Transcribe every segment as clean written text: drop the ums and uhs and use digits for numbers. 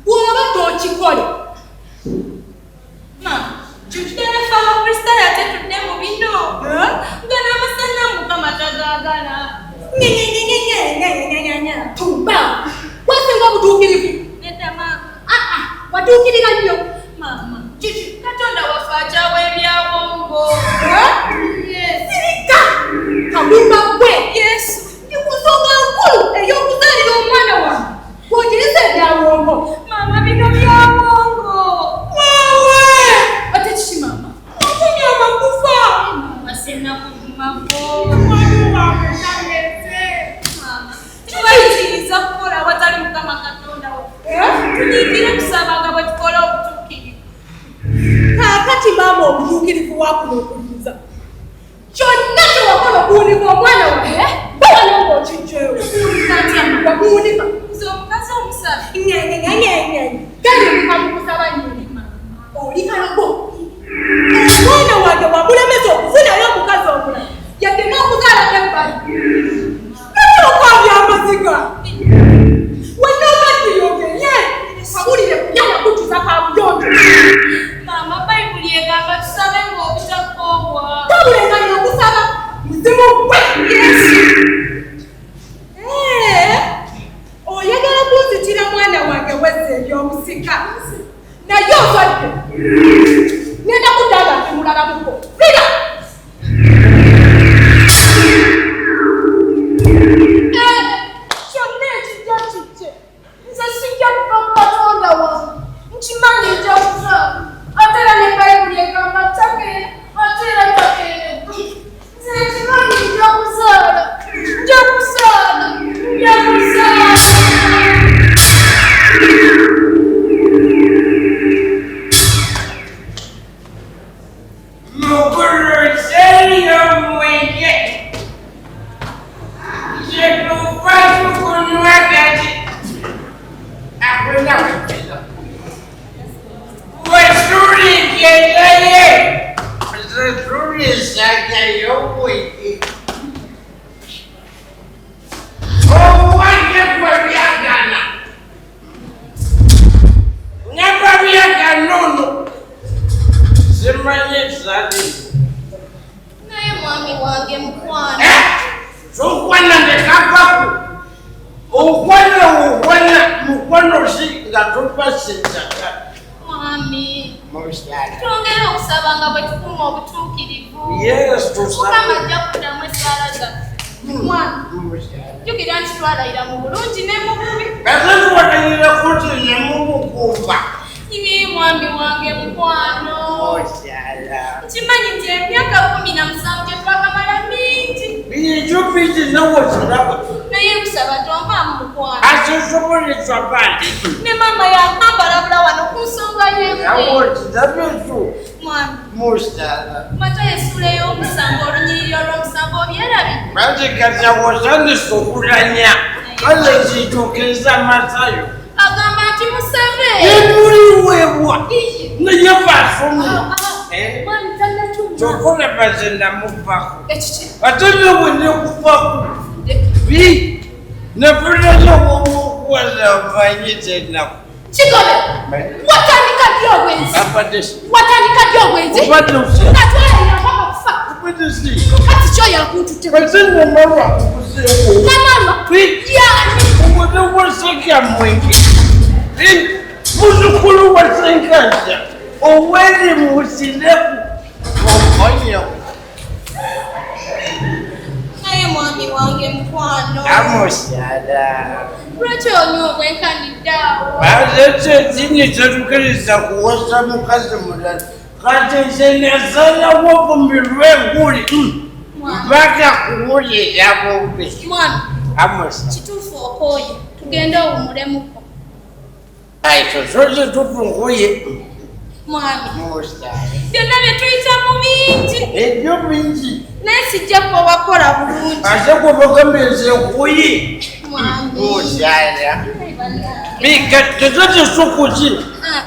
bw'oba tookikole Tutera fama Kristaya tetudde mu bino nga n'amasanamu Mukama tagaagala. Tumba wasinga butuukirivu Nedda maama. watuukirira nnyo Maama Katonda waffe akyawa ebyabongo. sirika kalumba gwe Yesu ndi ku nsonga nkulu ey'okuzaalira omwana wange bw'ogiriza ebyabongo maama bino byabongo. waawe ate kiki maama ofunye amagufa Masenakugumako. omwana wange nalese Maama tubayitiriza kukola awatali Mukama Katonda waffe. Tunyigire tusabanga bwe tukola obutuukirivu. kaakati maama obutuukirivu wakuno okuyinza kyonna kyewakola okuwunika omwana wange bawano ng'okijjeewo wakuwunika Nze omukazi omusabi. galindika mu kusaba nyini oli kalogo omwana wange wamulemeza okufunayo omukazi omulala yadde n'okuzaalako ebbali nakyokambya amaziga wenna ogaddiyogeye kawulire kuyana kutuza kabuyonjo Maama Bayibuli egamba tusabe ng'obutakoobwa. tabulenganya okusaba muzimu gwe yesu oyagala kunzitira mwana wange wezza ebyomusika naye ozadde ngenda kuddaga nti mulala muko fira kyonna ekijja kijje nze sijja kuva ku Katonda wange nkimanyi nja kufa ate era ne Bayibuli egamba takeera ate era takeeredde nze nkimanyi nja kuzaala nja kuzaala nja kuzaala Naye mwami wange mukwano. Sokwana ndekapaku okwana mukwano si nga topasenzaka Mwami musyala twongere okusabanga bwe tukuma obutuukirivu. Yes, Mukama ajja kuddamu essaala zaffe. Mwami musyala jjukira nti twalayira mu bulungi ne mu bubi. kazatuwatanira kuti nemubukumba Iye mwami wange mukwano. musyala Nkimanyi nti emyaka 17 gye twakamala mingi. bijupiti nawoziraba Naye kusaba tonvaamu mukwano. asisoboleswa bandi Ne maama yakambalabula wano ku nsonga y'emwe. awozirabetu Mwami musyala Matayo essula ey'omusango olunyiriri olw'omusango obyerabye. bazikazawozanisa okulanya kale zitukiriza matayo Agamba nti musabe. emuliwebwa naye basomu Mwami tannatuma. kyokole bazenda muvako ekiki ate nobwene kuvako bi nepulezobwomukuwaza manyite enaku kigobe watandika ddi obwenzi abadesi watandika ddi obwenzi obadde osya natwalayira mpaka okufa abadesi kati kyoyakuntutte bazingomalwa kukuseeko namama yani omwene wasakya mwenge muzukulu wasenkanja oweri musireku omonyewo Naye mwami wange mukwano. amusyala Lwaki onywa obwenkanidde awo? bazete zini tetukiriza kuwasa mukazi mulala kati nze nasalawo bumi lwenguli mpaka kuwulira bubi Mwami amusa kituufu okooye tugende owumulemuko. tosoze tupunguye Mwami musyala byonna bye tuyita mu bingi ebyo bingi naye sijja kubakola bulungi. ate gwebagambeze nkuyi Mwami musyala tezotesukuki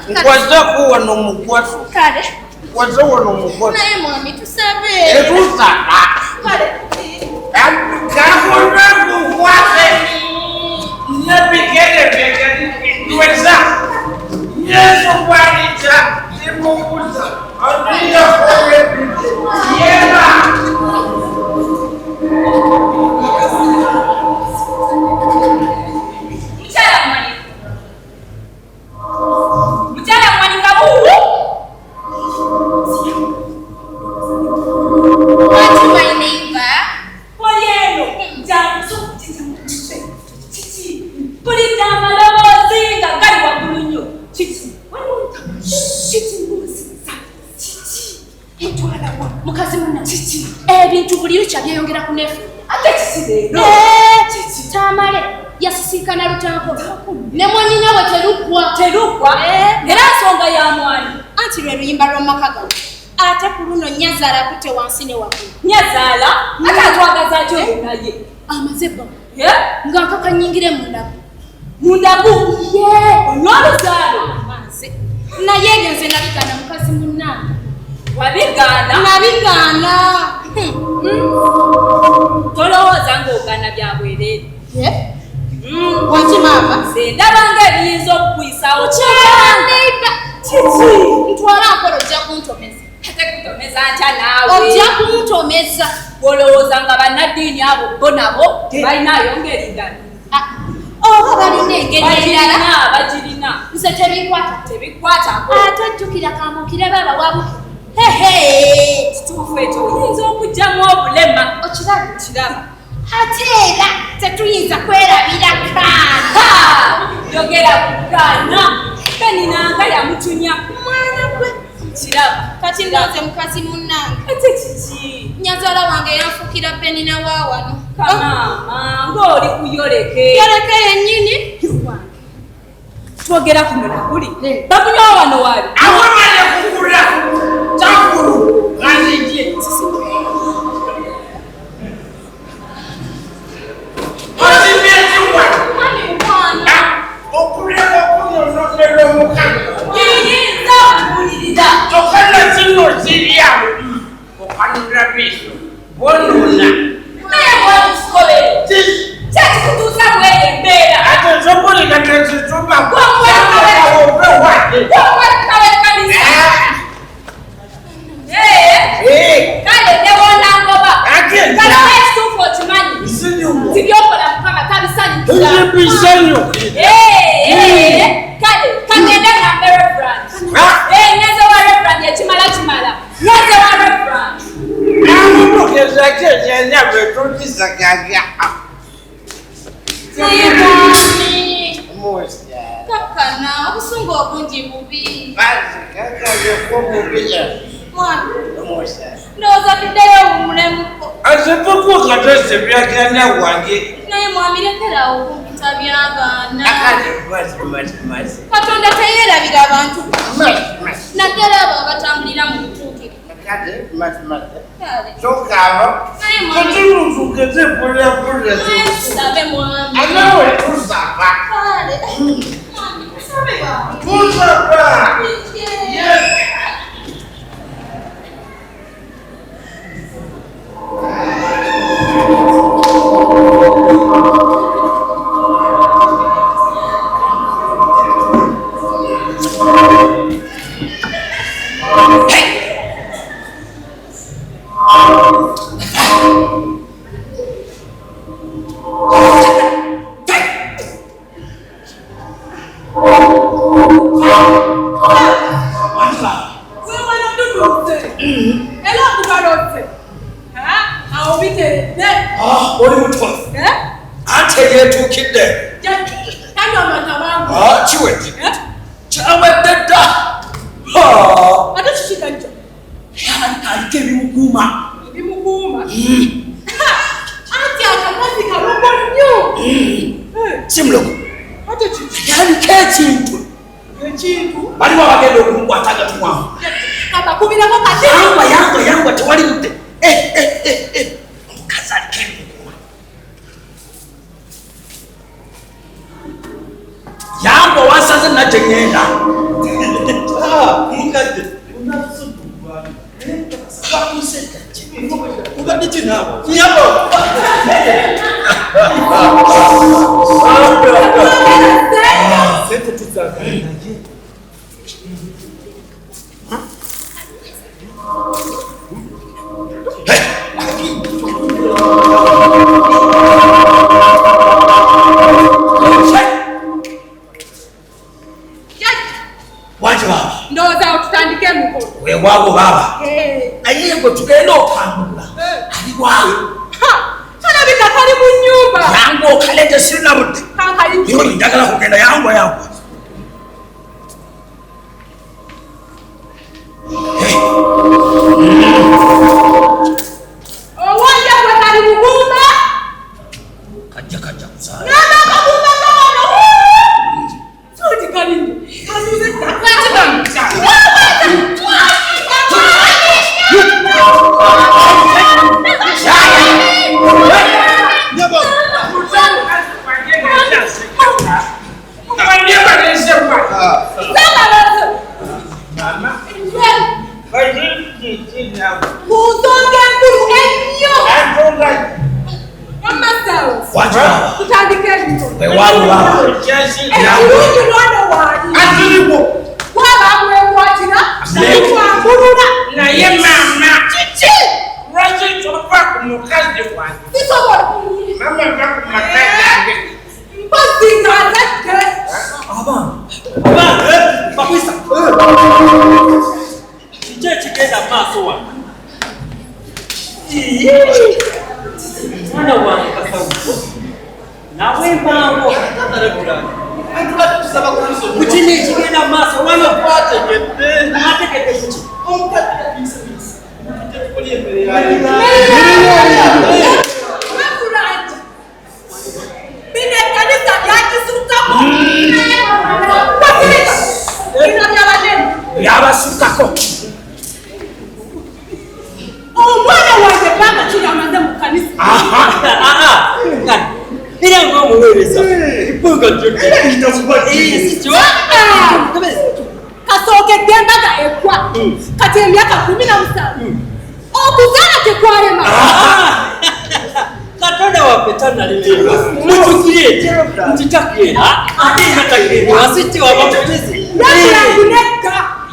nkwazaku wano mugwaso kale nkwaza wano mugwaso naye mwami tusabe. etusaba Kale kakona kukwase nebigere byegaliweza ebintu buli lukya byeyongera ku nefu. Ate kisi leero. Tamale yasisinkana Lutanko. Ne mwannyina we teruggwa. Era nsonga ya mwani. Anti lwe luyimba lw'omumaka gawe. Ate ku luno nnyazaala akutte wansi ne waggulu. Nnyazaala? Ate atwagaza atyo oyo naye. Amaze bba. Ng'ankaka nnyingire mu ndagu. Mu ndagu? N'oluzaalo? Amaze. Naye ngenze nabigaana mukazi munnange. Wabigaana? Nabigaana. Tolowooza ng'ogaana bya bwereere. Waki maama? Nze ndaba ng'ebiyinza okukuyisaawo Kyandeyita. Kiki? Ntwala nkola ojja kuntomeza. ate kutomeza ntya naawe. Ojja kuntomeza. Olowooza nga bannaddiini abo bo nabo tebalinayo ngeri ddala. Oba balina engeri endala? Bagirina. Nze tebikwata. Tebikwatako. Ate jjukira kamukire baba wabuke. Kituufu ekyo oyinza okugyamu obulema. Okiraba? Ate era tetuyinza kwerabira kaana. Yogera ku kaana. Peninanga yamutunya. Mwana gwe. Kiraba. Kati ndoze mukazi munnange. Ate kiki? Nnyazaala wange yanfukira Penina wa wano. Kamaama ng'oli kuyoleke. Yoleke yennyini? Twogera ku mulaguli. Bakunywa wano wali. Awamale kukula. Takulu. Ngazijye. Ozimyeziwa. Okuleka kunyonotera omukama. Yiyinza okuwuliriza. Tokala zino ziri awo. Okanula biso. Bonona. Naye bw'okisobere. Kyekikutuusa bw'eyo embeera. Ate zokulika tezituma. Kale newonangoba. Kale ekituufu okimanyi. Nti byokola Mukama tabisanyukira. Kale kagende ngambe Reverend. Neze wa Reverend ekimala kimala. Neze wa Reverend. Namumugeza kyezenya betundisagaga. Musa. Kakana, obusungu obungi bubi. Bazi kakaze kumubiya. Mwana, Musa. ndowooza tuddeyo owumulemuko. Azipuku katose byagana wange. Naye mwami lekerawo okumpita by'abaana. Akati masi. Katonda teyeerabira abantu. Masi. Naddala abo abatambulira mu butuukirivu. Akati masi. Kale. Sokava. Naye mwami. Tutuluzukeze pula. Naye tusabe mwami. Anawe tusaba. Kale. Mwami, tusabe mwami. Tusaba. Yes. Yangwa tewali mute. Yangwa wasaze naje ngenda. Mukadde. Ukadde nabo. Nyabo. Sente tutaka naje. Wabo baba. Aye ngo tugenda okambula. Ali wawe. Kana bikakali mu nyumba. Yango kalete sina buti. Kankali. Yo ndagala kugenda yango. Owo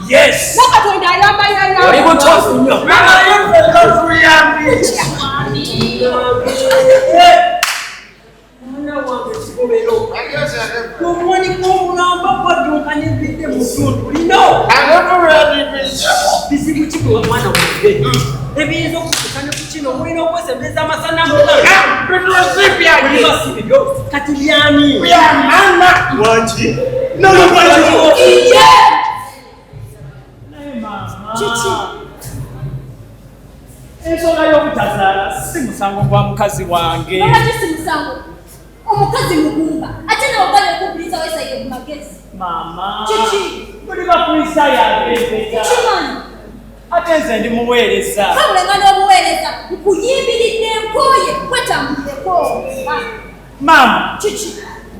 Yes. Mukazi wange omukazi mugumba ate n'obale okubuliza weesayire mu magezi mama kiki buli bakulisa yagezeza ate nze ndi muweereza kabulenga n'obuweereza nkuyimbiridde nkooye kwetambulireko mama kiki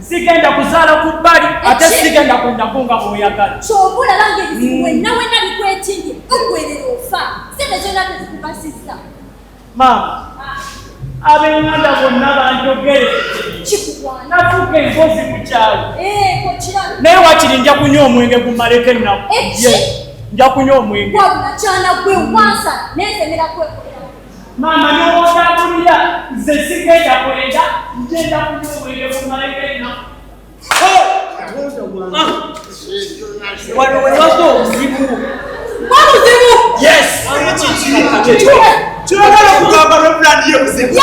sigenda kuzaala ku bbali ate sigenda kundakunga bw'oyagala ky'oba olaba ng'ebizibu wenna wenna bikwetimbye ogwerera ofa sente zonna tezikubasizza mama ab'enganda bonna banjogere nafuuka enkozi ku kyalo naye wakiri nja kunywa omwenge gumaleko ennaku nja kunywa omwenge maama n'owotambulira nze sigenda kwenda ngenda kunywa omwenge gumaleko ennaku wano we wako obuzibu yes Tuyagala kugamba Reverend ye muzibu.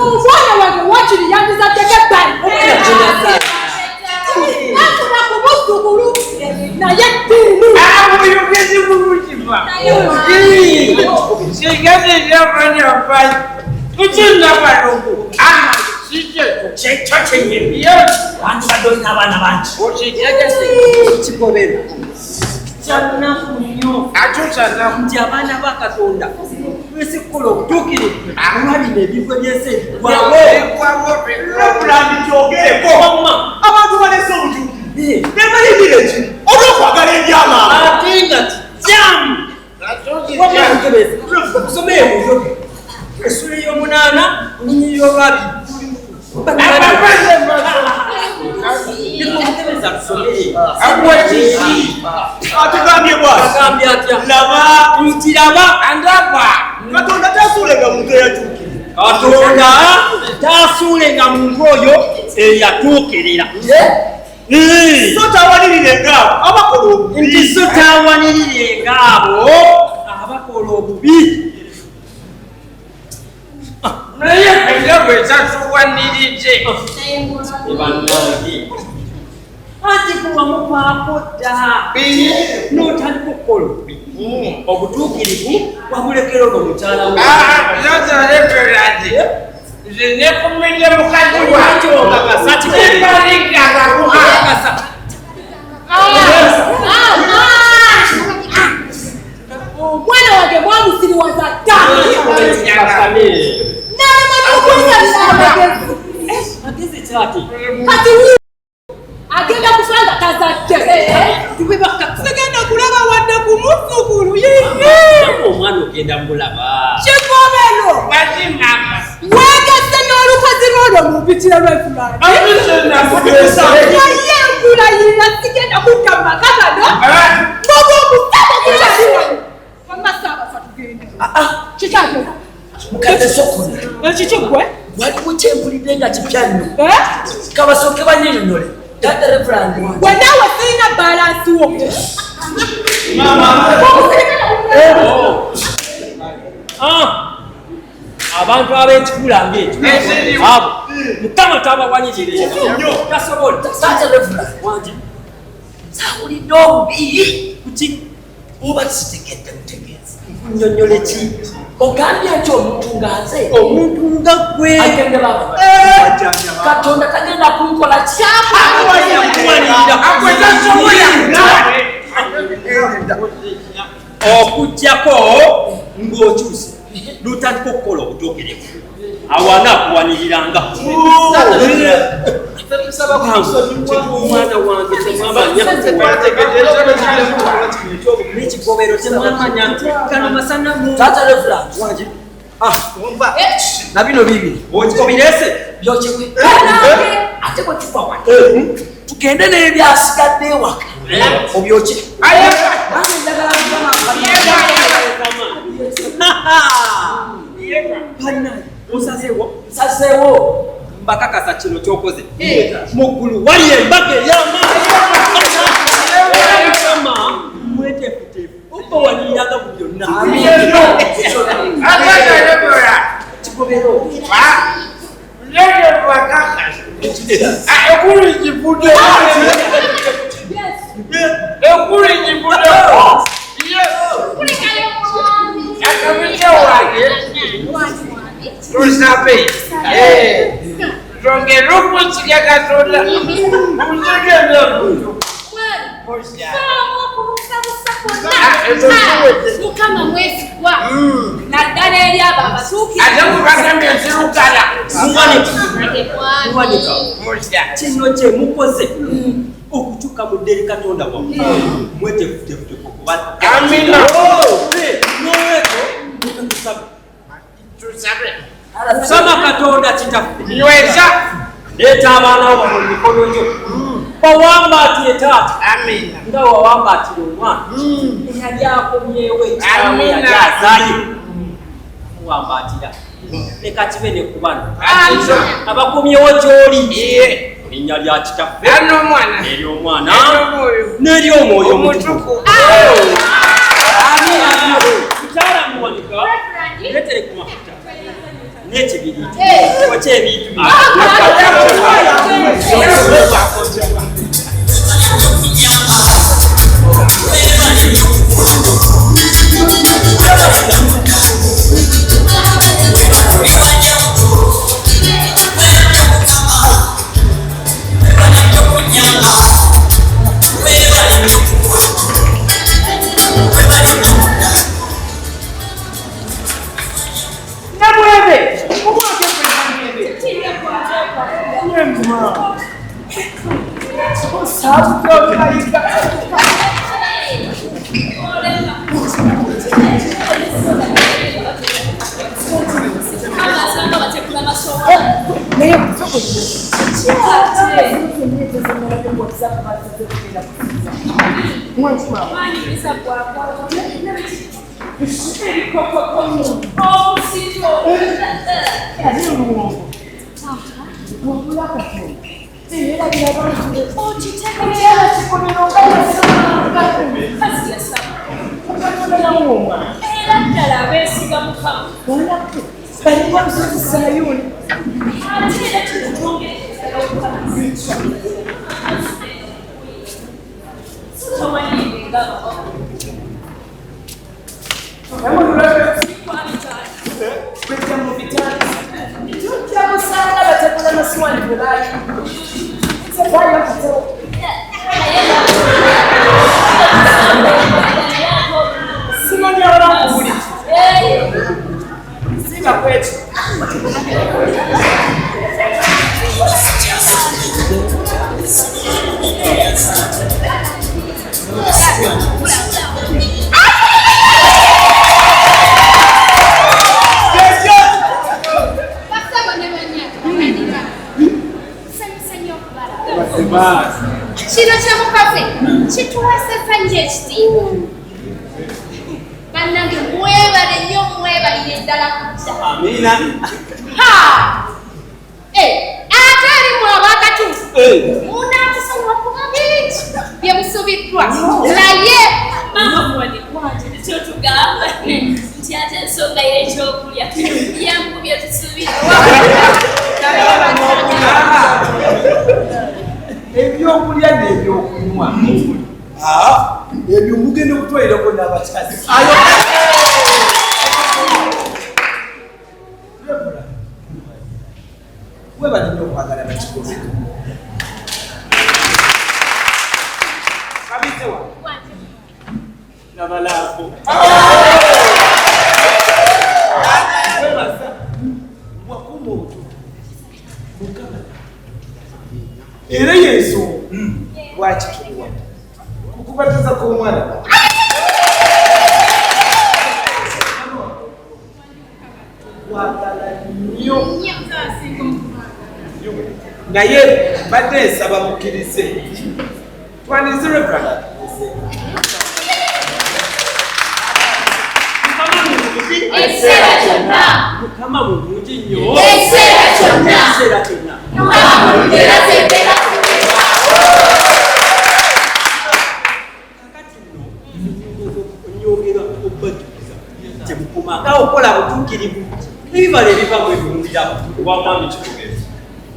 Omwana wange wakiri yandizaddeko ebbali. Afuna ku buzzukulu naye ddiini. Omuyogezi bulukiva. Sigazeza omwana wafayi. Kukinga balongo. Kyekyo kyennyini. Bantu badde olina abaana bangi. Okijagase kikobera. Kyanaku nnyo. Nti abaana ba Katonda beesikola obutuukirivu olwalina ebintu ebyensi Reverend kyogereko. Abantu balese obutuukirivu. Nebalindira ki? Olw'okwagala ebyamaama. ate nga jamu kusoma ebuyo essula ey'omunaana olunyiriri olwabiri Atugambye bw'ati. agambye atya Laba. ntiraba andaba Katonda tasuulenga muntu eyatuukirira. Katonda taasuulenga muntu oyo eyatuukirira So tawalirirenga abo abakola obubi. nti so tawanirirenga abo abakola obubi naye era bwe tatuwanirije ebannange anti kuwamuvaako dda n'otandika okukola obubi obutuukirivu wabulekera ono mukyala we nze nekumenya mukazi Omwana wange mwamusiriwaza dda. ageze kyati Kati agenda kusanga tazadde. Sigenda kulaba wadde ku muzzukulu. omwana ogenda mulaba Kigobero. wegese n'olukozi lwolwo mubitira lw'efulani naye enkulayira sigenda kutta mu maka gano ngoba omusaba gukyaliwo amasaabasa tugende kikyate Mukadde sokona. ekiki gwe Waliwo kyempulidde nga kipya nnyo. Kabasooke bannyonnyole. Dada Reverend wange. gwe naawe sirina balansi wo abantu ab'ekikula ng'ekyo abo Mukama tabawanyirire tasobola. Dada Reverend wange. Sawulidde obubi. Kuki Oba sitegedde mutegeeza. Nnyonnyole ki? Ogambye nti omuntu nga nze. omuntu nga gwe Agende baba. Katonda tagenda kunkola kyapa. okujjako ng'okyuse lutandika okukola obutuukirivu awana akuwaniriranga omwana wange temwamanya n'ekigobero temwamanya nti kano masana mu Dada Reverend wange. Na bino bibiri. okikobirese Byokyewe. Ate bwe tuva wano. Tugende n'ebyasigadde ewaka. Obyokye. Nange njagala Mukama osazeewo nsazeewo. mbakakasa kino kyokoze muggulu wali embaga ey'amaama mweteefuteefu obawaniriraga mu byonna Kigobero. Mukama mwesigwa naddala eri abo abasuukira kino kye mukoze okukyuka mu dderi Katonda wammwe mweteefuteefuteefu okuba n'olwekyo tusaba Katonda kitaffe leeta abaana bo mu mikono gyo bawambaatire taata nga wawambaatire omwana eyali akomyewo ekyawe yali azaaye muwambaatira leka kibe ne ku bano abakomyewo gy'oli erinnya lya kitaffe eri omwana n'eri omwoyo omutukuvu mukyala muwanika leetere ku mafuta n'ekibiriiti oky ebintu Kino kyamukafe kituwasesa nnyo ekitiibwa. Bannange mwebale nnyo mwebalire ddala kudda. Amina. Ate erimu abakatuufu munaatusonyiwa kuba bingi bye musubiddwa naye kyotugamba nti ate ensonga y'ekyokulya yemu bye tusubiddwa. Ebyokulya n'ebyokunywa ebyo mugenda okutwalirako n'abakyasi. Bwe balina okwagala bakikoze kabitewa Nabalaako. webaza wakuma otu mukama era yesu bwakituwa kukubatiza kw'omwana wagala nnyo naye badde nsaba mukkirize twanizire brother ekiseera kyonna Mukama mulungi nnyo. ekiseera kyonna Ekiseera kyonna. mukama mulungi era z'embeera Kakati nno nyongera okubajjukiza temukomanga okola butuukirivu n'ebibala ebiva mu ebimulira oba mwami kikugezi.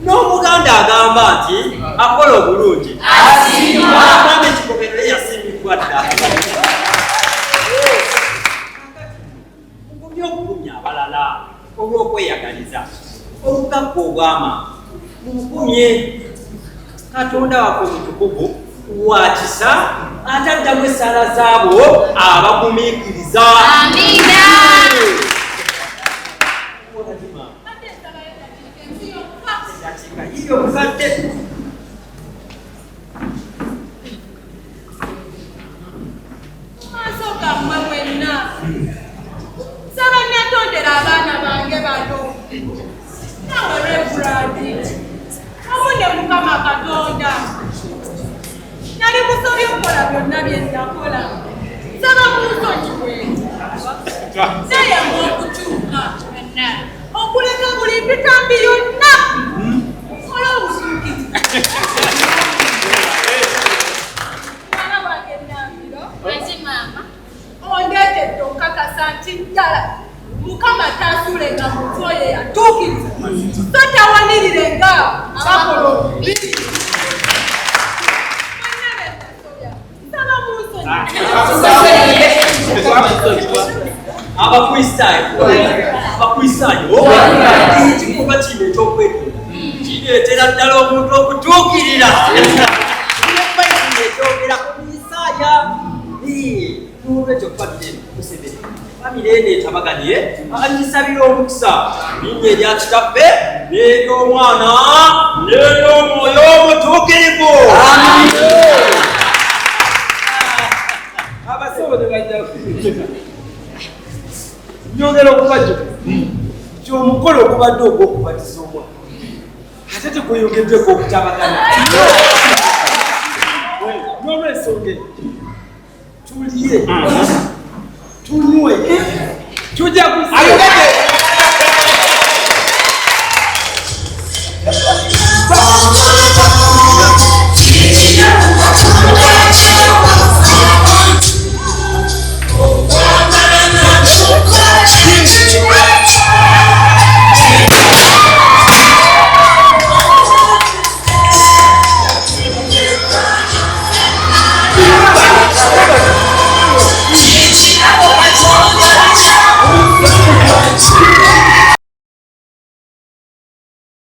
N'omuganda agamba nti akola obulungi asiimibwa. mwami kikogero yasiimibwa dda. Mugumye okulumya abalala olw'okweyagaliza olugagga obwama mugumye. Katonda waffe mutukuvu wa kisa ataddamu essaala zaabo abagumiikiriza. Amina. Yiyo mukadde. Maaso gammwe mwenna nsaba nnatondera abaana bange bano nawe Reverandi amu ne Mukama Katonda nali musobye okukola byonna bye nakola nsaba munsonyiwe naye mw'okukyuka okuleka buli bitambi yonna ola obusuukizi. Mwana wange Nnambiro Maama. ondeetedde okukakasa nti ddala Mukama taasuulenga muntu oyo yatuukiriza so tawanirenga bakola obubiri. Mwenna be nasobya nsaba munsonyiwe. Abakristaayo ekikolwa kino ekyokwetonda kireetera ddala omuntu okutuukirira. Ekyogera ku Isaaya n'olwekyo famire musebere famire eno etabaganye agisabira omukisa linnya erya kitaffe n'ery'omwana n'ery'omwoyo omutuukirivu. abasawo ne bajja nyongera okubajjukiza nti omukolo ogubadde ogw'okubatiza omwana ate tekweyongeddeko okutabagana